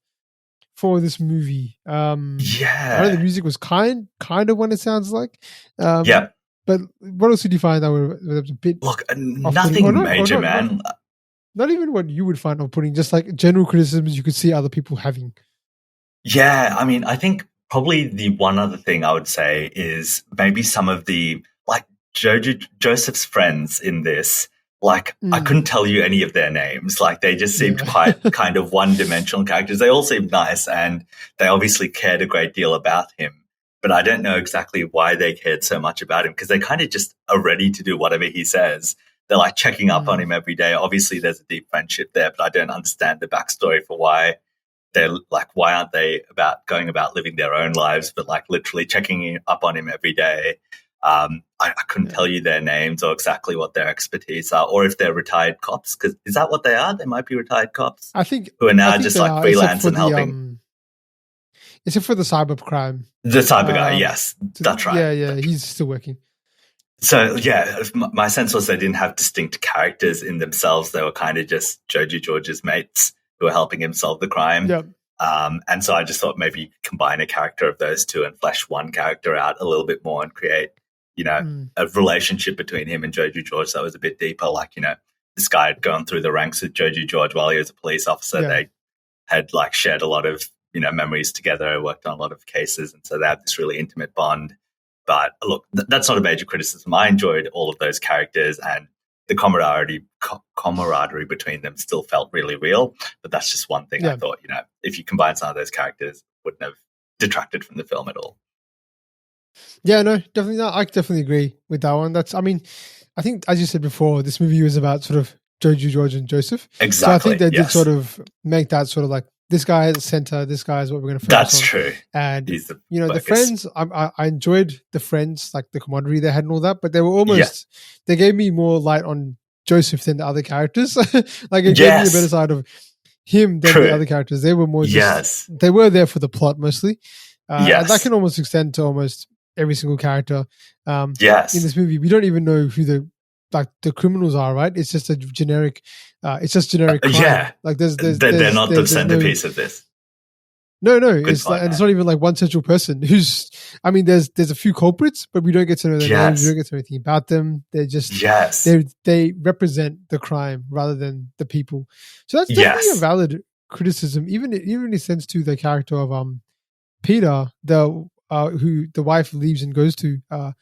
for this movie? I know the music was kind of what it sounds like. But what else did you find that was a bit? Look, nothing major, man. Not even what you would find off-putting, just like general criticisms you could see other people having. Yeah, I mean, I think probably the one other thing I would say is maybe some of the, like, Joseph's friends in this. Like, I couldn't tell you any of their names. Like, they just seemed quite kind of one-dimensional characters. They all seemed nice, and they obviously cared a great deal about him. But I don't know exactly why they cared so much about him, because they kind of just are ready to do whatever he says. They're like checking up on him every day. Obviously, there's a deep friendship there, but I don't understand the backstory for why they're like, why aren't they going about living their own lives, but like literally checking up on him every day? I couldn't tell you their names or exactly what their expertise are, or if they're retired cops. Because is that what they are? They might be retired cops. I think who are now just like freelance and helping. Except for the cybercrime. The cyber guy, yes, that's right. Yeah, he's still working. So, yeah, my sense was they didn't have distinct characters in themselves. They were kind of just Joju George's mates who were helping him solve the crime. Yep. And so I just thought maybe combine a character of those two and flesh one character out a little bit more and create, a relationship between him and Joju George that was a bit deeper. Like, this guy had gone through the ranks with Joju George while he was a police officer. Yeah. They had like shared a lot of, memories together, worked on a lot of cases. And so they have this really intimate bond. But look, that's not a major criticism. I enjoyed all of those characters, and the camaraderie between them still felt really real. But that's just one thing I thought, if you combine some of those characters, it wouldn't have detracted from the film at all. Yeah, no, definitely not. I definitely agree with that one. I think, as you said before, this movie was about sort of Joju George and Joseph. Exactly. So I think they did sort of make that sort of like, this guy is the center, this guy is what we're going to focus on. That's true. And, the friends, I enjoyed the friends, like the camaraderie they had and all that, but they were almost, they gave me more light on Joseph than the other characters. Like it gave me a better side of him than the other characters. They were more just, they were there for the plot mostly. And that can almost extend to almost every single character in this movie. We don't even know who the criminals are, right? It's just a generic crime. Like they're not the centerpiece of this. No, it's not even like one central person who's, there's a few culprits, but we don't get to know their names. We don't get to know anything about them. They're just, they represent the crime rather than the people. So that's definitely a valid criticism, even in a sense to the character of Peter, who the wife leaves and goes to, played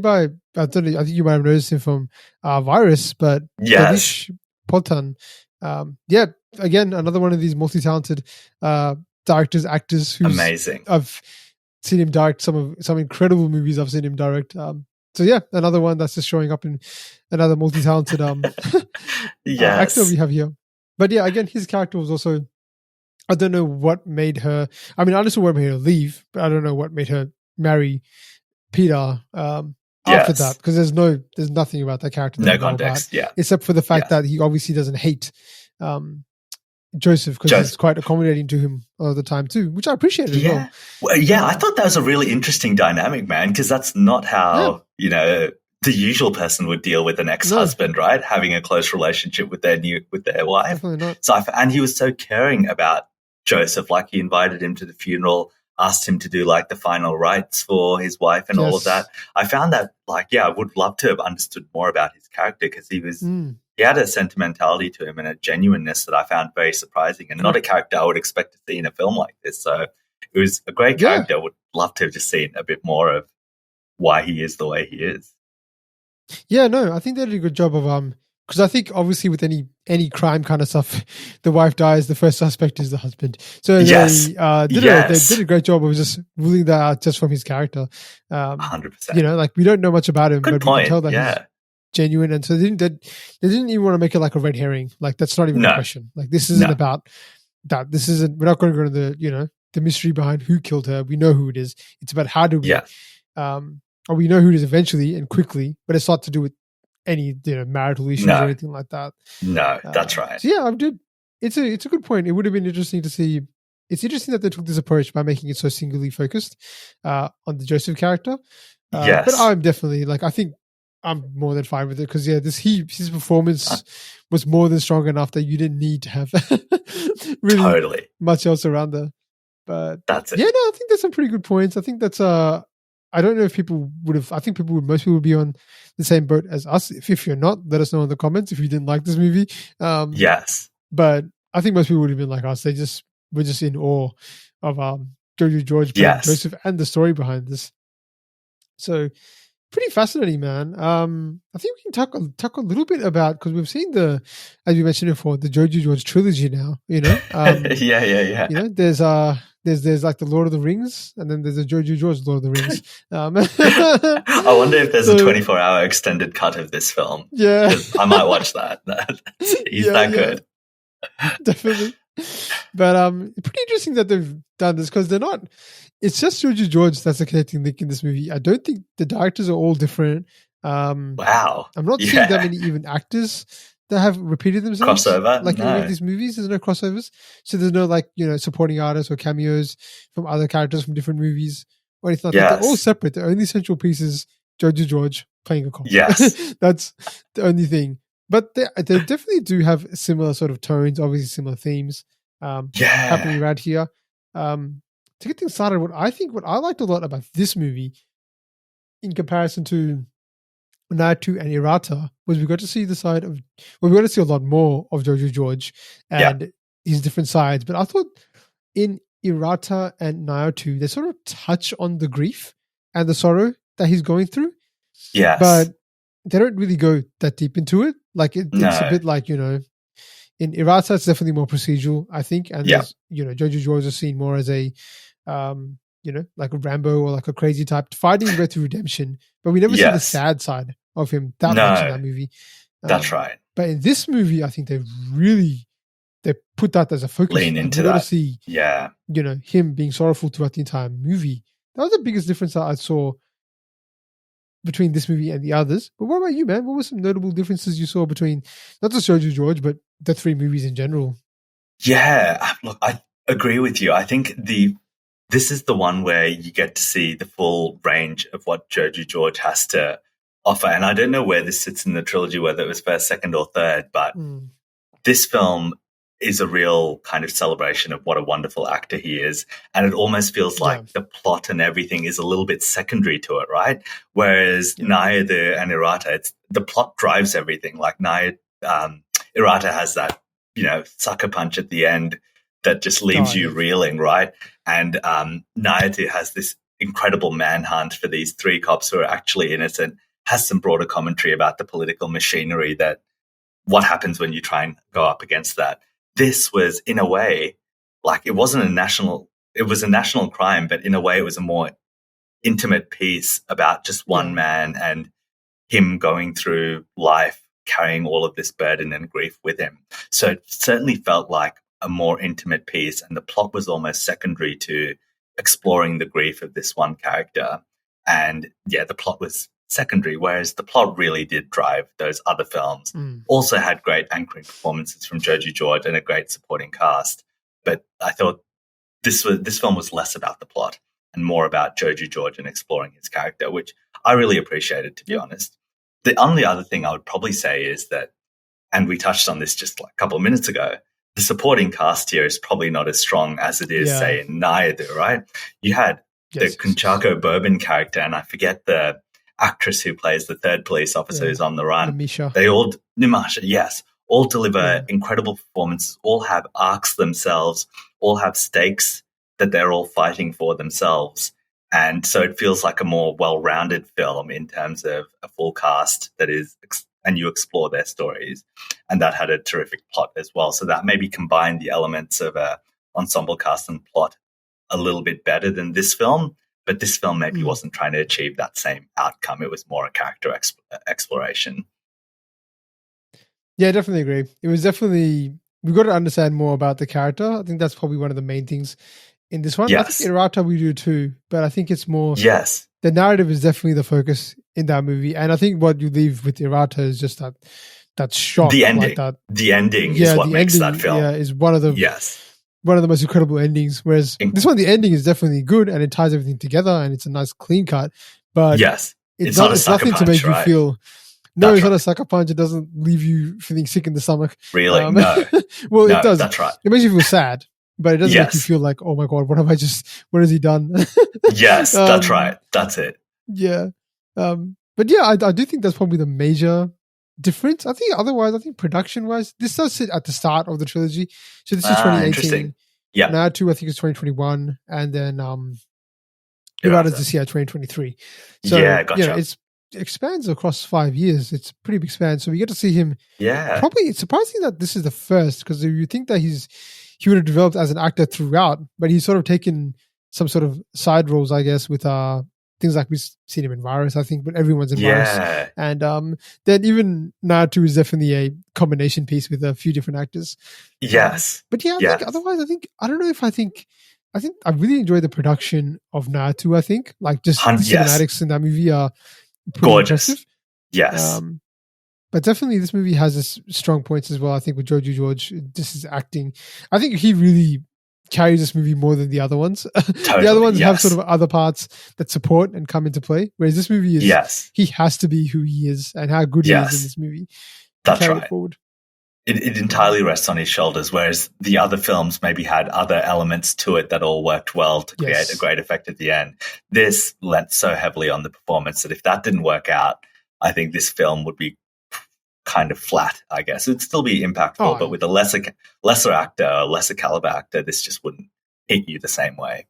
by, I think you might have noticed him from Virus, but Dileesh Pothan. Again, another one of these multi-talented directors, actors who's amazing. I've seen him direct some incredible movies. I've seen him direct. Another one that's just showing up in another multi-talented actor we have here. But again, his character was also, I don't know what made her, I understand what made her leave, but I don't know what made her marry Peter after that, because there's nothing about that character. No context, except for the fact that he obviously doesn't hate Joseph, because he's quite accommodating to him all the time too, which I appreciate as well. I thought that was a really interesting dynamic, man, because that's not how the usual person would deal with an ex-husband, right? Having a close relationship with their wife. Definitely not. So and he was so caring about Joseph, like he invited him to the funeral, asked him to do like the final rites for his wife and all of that. I found that I would love to have understood more about his character, because he had a sentimentality to him and a genuineness that I found very surprising, and not a character I would expect to see in a film like this. So it was a great character. I would love to have just seen a bit more of why he is the way he is. Yeah, no, I think they did a good job of because I think obviously with any crime kind of stuff, the wife dies, the first suspect is the husband. So they did a great job of just ruling that out just from his character. 100%. We don't know much about him, good but point. we can tell that he's genuine, and so they didn't even want to make it like a red herring. Like that's not even a question. Like this isn't about that this isn't. We're not going to go to the mystery behind who killed her. We know who it is. It's about how do we, or we know who it is eventually and quickly, but it's not to do with any marital issues or anything like that. No, that's right. So yeah, I did. It's a good point. It would have been interesting to see. It's interesting that they took this approach by making it so singularly focused on the Joseph character. Yes. But I'm definitely I think I'm more than fine with it because his performance was more than strong enough that you didn't need to have really totally much else around there. But that's it. Yeah, no, I think there's some pretty good points. I think that's I don't know if people would have. I think most people would be on the same boat as us. If you're not, let us know in the comments if you didn't like this movie. Yes, but I think most people would have been like us. We're just in awe of Joju George playing Joseph and the story behind this. So pretty fascinating, man. I think we can talk a little bit about, because we've seen as you mentioned before, the Joju George trilogy now. yeah. There's like the Lord of the Rings, and then there's the Joju George Lord of the Rings. I wonder if there's a 24-hour extended cut of this film. Yeah, I might watch that. He's that good. Definitely. But pretty interesting that they've done this, because they're not. It's just Joju George that's a connecting link in this movie. I don't think the directors are all different. Wow. I'm not seeing that many even actors that have repeated themselves. Crossover? Like in any of these movies, there's no crossovers. So there's no supporting artists or cameos from other characters from different movies or anything like that. They're all separate. The only central piece is Joju George playing a cop. Yes. That's the only thing. But they definitely do have similar sort of tones, obviously similar themes happening around here. To get things started, what I liked a lot about this movie in comparison to Nayattu and Irrata was we got to see we got to see a lot more of Joju George and his different sides. But I thought in Irrata and Nayattu, they sort of touch on the grief and the sorrow that he's going through. Yes. But they don't really go that deep into it. Like it's a bit like, in Irrata, it's definitely more procedural, I think. And Joju George is seen more as a like a Rambo or like a crazy type fighting his way through redemption. But we never see the sad side of him that much in that movie. That's right. But in this movie, I think they put that as a focus. Lean into that. To see, him being sorrowful throughout the entire movie. That was the biggest difference that I saw between this movie and the others. But what about you, man? What were some notable differences you saw between not just Joju George, but the three movies in general? Yeah, look, I agree with you. I think this is the one where you get to see the full range of what Joju George has to offer. And I don't know where this sits in the trilogy, whether it was first, second, or third, but this film is a real kind of celebration of what a wonderful actor he is. And it almost feels like the plot and everything is a little bit secondary to it, right? Whereas Nayattu and Irrata, the plot drives everything. Like Irrata has that, sucker punch at the end that just leaves you reeling, right? And Nayattu has this incredible manhunt for these three cops who are actually innocent, has some broader commentary about the political machinery that what happens when you try and go up against that. This was, in a way, like it was a national crime, but in a way it was a more intimate piece about just one man and him going through life carrying all of this burden and grief with him. So it certainly felt like a more intimate piece, and the plot was almost secondary to exploring the grief of this one character. And the plot was secondary, whereas the plot really did drive those other films. Also had great anchoring performances from Joju George and a great supporting cast. But I thought this film was less about the plot and more about Joju George and exploring his character, which I really appreciated, to be honest. The only other thing I would probably say is that, and we touched on this just like a couple of minutes ago, the supporting cast here is probably not as strong as it is, say, in Nayattu, right? You had the Kunchako Bourbon character, and I forget the actress who plays the third police officer who's on the run. Nimasha, all deliver incredible performances, all have arcs themselves, all have stakes that they're all fighting for themselves. And so it feels like a more well-rounded film in terms of a full cast that is, and you explore their stories. And that had a terrific plot as well. So that maybe combined the elements of a ensemble cast and plot a little bit better than this film. But this film maybe wasn't trying to achieve that same outcome. It was more a character exploration. Yeah, I definitely agree. It was definitely we've got to understand more about the character. I think that's probably one of the main things in this one. Yes. I think Irrata we do too, but I think it's more. Yes. The narrative is definitely the focus in that movie, and I think what you leave with Irrata is just that shock. The ending. Like that. The ending is what makes that film. Yeah, is one of the most incredible endings. Whereas this one, the ending is definitely good and it ties everything together and it's a nice clean cut. But it's nothing to make you feel. No, it's not a sucker punch. It doesn't leave you feeling sick in the stomach. Really? No. Well, it does. That's right. It makes you feel sad, but it doesn't make you feel like, oh my God, what has he done? Yes, that's right. That's it. Yeah. But yeah, I do think that's probably the major difference. I think otherwise, production-wise, this does sit at the start of the trilogy. So this is 2018. Interesting. Yeah. Nayattu, I think, is 2021. And then Irrata's this year, 2023. So, gotcha. It expands across 5 years. It's a pretty big span. So we get to see him. Yeah. Probably, it's surprising that this is the first, because you think that he would have developed as an actor throughout, but he's sort of taken some sort of side roles, I guess, with things like we've seen him in Virus, I think, but everyone's in Virus. And then even Nayattu is definitely a combination piece with a few different actors. Yes. But yeah, I think otherwise, I think I really enjoy the production of Nayattu, I think. Like just the cinematics in that movie are pretty gorgeous. Impressive. Yes. But definitely this movie has its strong points as well, I think, with Joju George. This is acting. I think he really carries this movie more than the other ones. Totally, the other ones have sort of other parts that support and come into play, whereas this movie is he has to be who he is and how good he is in this movie. That's right. It entirely rests on his shoulders, whereas the other films maybe had other elements to it that all worked well to create a great effect at the end. This lent so heavily on the performance that if that didn't work out, I think this film would be kind of flat, I guess. It'd still be impactful, but with a lesser actor, a lesser caliber actor, this just wouldn't hit you the same way.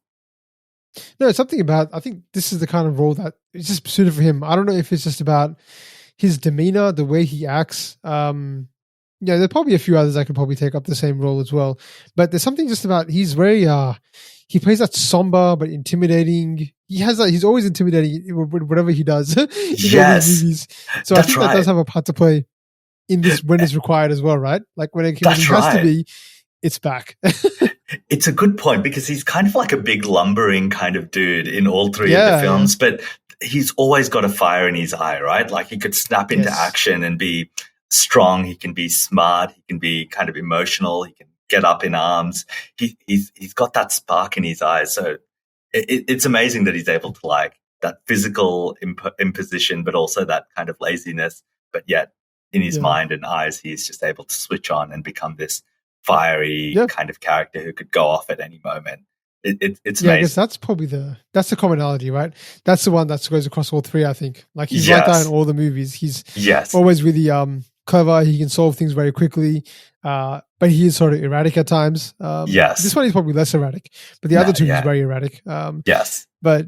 No, it's something about, I think this is the kind of role that is just suited for him. I don't know if it's just about his demeanor, the way he acts. There are probably a few others that could probably take up the same role as well. But there's something just about, he's very, he plays that somber but intimidating. He's always intimidating with whatever he does in all these movies. So I think that does have a part to play in this when it's required as well, right? Like when it has to be, it's back. It's a good point because he's kind of like a big lumbering kind of dude in all three of the films, but he's always got a fire in his eye, right? Like he could snap into action and be strong. He can be smart. He can be kind of emotional. He can get up in arms. He's got that spark in his eyes. So it's amazing that he's able to like that physical imposition, but also that kind of laziness, but yet in his mind and eyes, he's just able to switch on and become this fiery kind of character who could go off at any moment. It's amazing. I guess that's probably that's the commonality, right? That's the one that goes across all three, I think. Like he's like that in all the movies. He's always really clever. He can solve things very quickly, but he is sort of erratic at times. This one is probably less erratic, but the other two is very erratic. But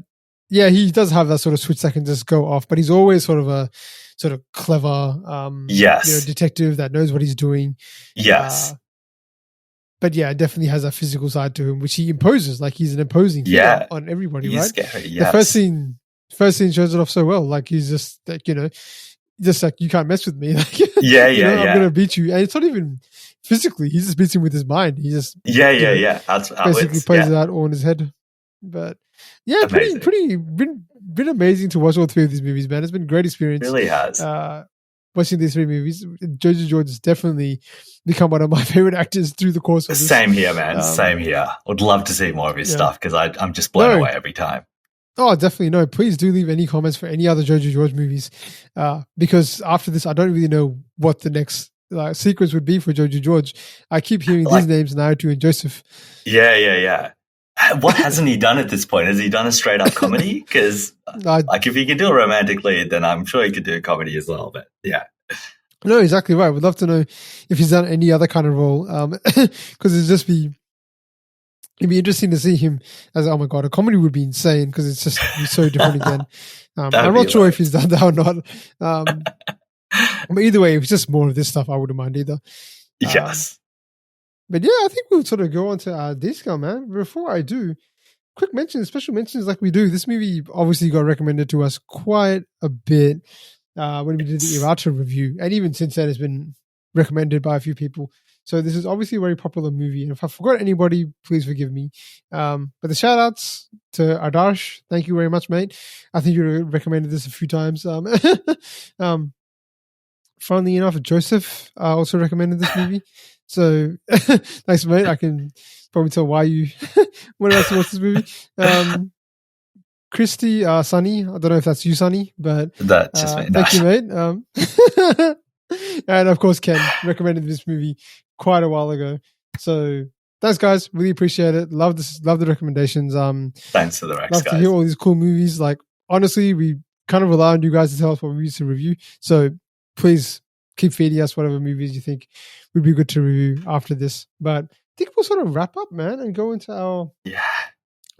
yeah, he does have that sort of switch that can just go off, but he's always sort of a sort of clever detective that knows what he's doing. But yeah, definitely has a physical side to him, which he imposes. Like he's an imposing figure on everybody, he's right? Scary, the first scene shows it off so well. Like he's just like, just like, you can't mess with me. Like, I'm going to beat you. And it's not even physically. He just beats him with his mind. He just That's basically plays it out all in his head. But yeah, pretty been amazing to watch all three of these movies, man. It's been a great experience. It really has. Watching these three movies. Joju George has definitely become one of my favorite actors through the course of this. Same here, man. Same here. Would love to see more of his stuff because I'm just blown away every time. Oh, definitely. No, please do leave any comments for any other Joju George movies because after this, I don't really know what the next sequence would be for Joju George. I keep hearing these names, Nayattu and Joseph. Yeah. What hasn't he done at this point? Has he done a straight up comedy? Because like if he can do a romantic lead, then I'm sure he could do a comedy as well. But yeah. No, exactly right. We'd love to know if he's done any other kind of role because it'd be interesting to see him as, oh my God, a comedy would be insane because it's just so different again. I'm not sure if he's done that or not. But either way, if it's just more of this stuff, I wouldn't mind either. Yes. But yeah, I think we'll sort of go on to our discount, man. Before I do, quick mentions, special mentions like we do. This movie obviously got recommended to us quite a bit when we did the Irrata review. And even since then, it's been recommended by a few people. So this is obviously a very popular movie. And if I forgot anybody, please forgive me. But the shout outs to Adarsh. Thank you very much, mate. I think you recommended this a few times. Funnily enough, Joseph also recommended this movie. So thanks, mate. I can probably tell why you wanted us to watch this movie. Christy, Sunny. I don't know if that's you, Sunny, but that's just me. Thank you, mate. And of course, Ken recommended this movie quite a while ago. So thanks, guys. Really appreciate it. Love this. Love the recommendations. Thanks for the Rex, love guys. to hear all these cool movies. Like, honestly, we kind of rely on you guys to tell us what movies to review. So please keep feeding us whatever movies you think would be good to review after this. But I think we'll sort of wrap up, man, and go into our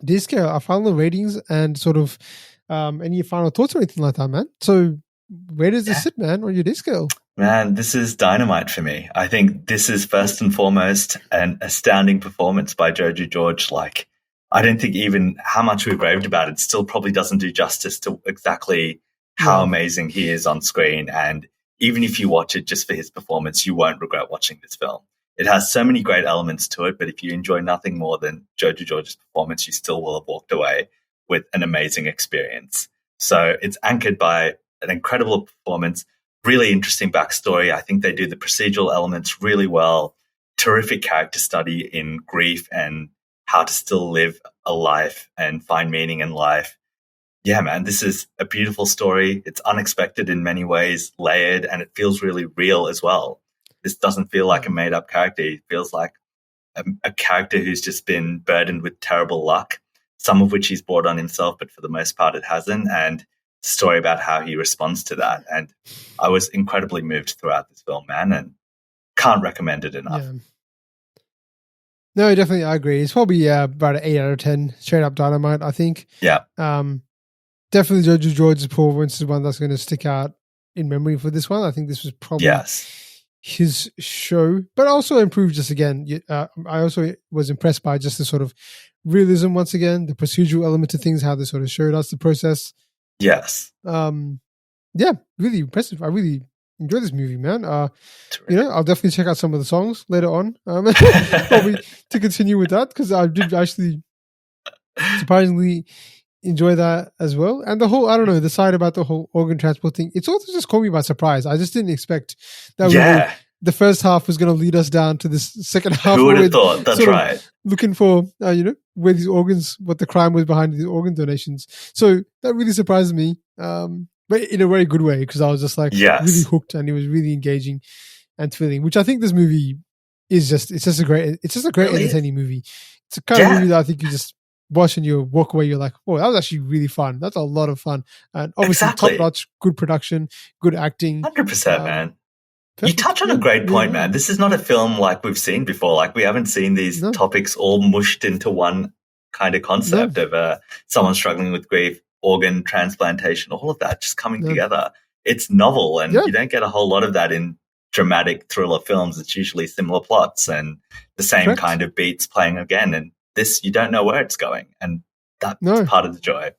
D scale, our final ratings, and sort of any final thoughts or anything like that, man. So where does this sit, man, on your D scale? Man, this is dynamite for me. I think this is first and foremost an astounding performance by Joju George. Like, I don't think even how much we've raved about it still probably doesn't do justice to exactly how amazing he is on screen. And even if you watch it just for his performance, you won't regret watching this film. It has so many great elements to it, but if you enjoy nothing more than Joju George's performance, you still will have walked away with an amazing experience. So it's anchored by an incredible performance, really interesting backstory. I think they do the procedural elements really well. Terrific character study in grief and how to still live a life and find meaning in life. Yeah, man, this is a beautiful story. It's unexpected in many ways, layered, and it feels really real as well. This doesn't feel like a made-up character. It feels like a character who's just been burdened with terrible luck, some of which he's brought on himself, but for the most part it hasn't. And it's a story about how he responds to that. And I was incredibly moved throughout this film, man, and can't recommend it enough. Yeah. No, definitely, I agree. It's probably about an 8 out of 10, straight up dynamite, I think. Yeah. Definitely Joju George's performance is one that's going to stick out in memory for this one. I think this was probably his show, but also improved just again. I also was impressed by just the sort of realism once again, the procedural element of things, how they sort of showed us the process. Yes. Yeah, really impressive. I really enjoyed this movie, man. I'll definitely check out some of the songs later on. Probably to continue with that, because I did actually surprisingly enjoy that as well. And the whole, I don't know, the side about the whole organ transport thing, it's also just caught me by surprise. I just didn't expect that the first half was going to lead us down to this second half. Who would have thought? That's right. Looking for, where these organs, what the crime was behind these organ donations. So that really surprised me. But in a very good way, because I was just like really hooked, and it was really engaging and thrilling, which I think this movie is just, it's just a great entertaining movie. It's a kind of movie that I think you just watch and you walk away, you're like, oh, that was actually really fun. That's a lot of fun. And obviously top-notch, good production, good acting. 100%, man. Perfect. You touch on a great point, man. This is not a film like we've seen before. Like, we haven't seen these topics all mushed into one kind of concept of someone struggling with grief, organ transplantation, all of that just coming together. It's novel, and you don't get a whole lot of that in dramatic thriller films. It's usually similar plots and the same kind of beats playing again. And this, you don't know where it's going, and that's part of the joy.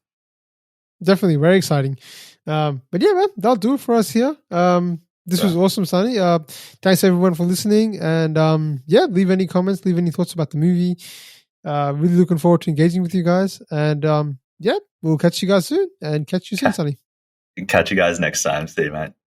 Definitely very exciting. But yeah, man, that'll do it for us here. This was awesome, Sonny. Thanks everyone for listening, and leave any comments, leave any thoughts about the movie. Really looking forward to engaging with you guys, and we'll catch you guys soon, and catch you soon, Sonny. Catch you guys next time. See you, mate.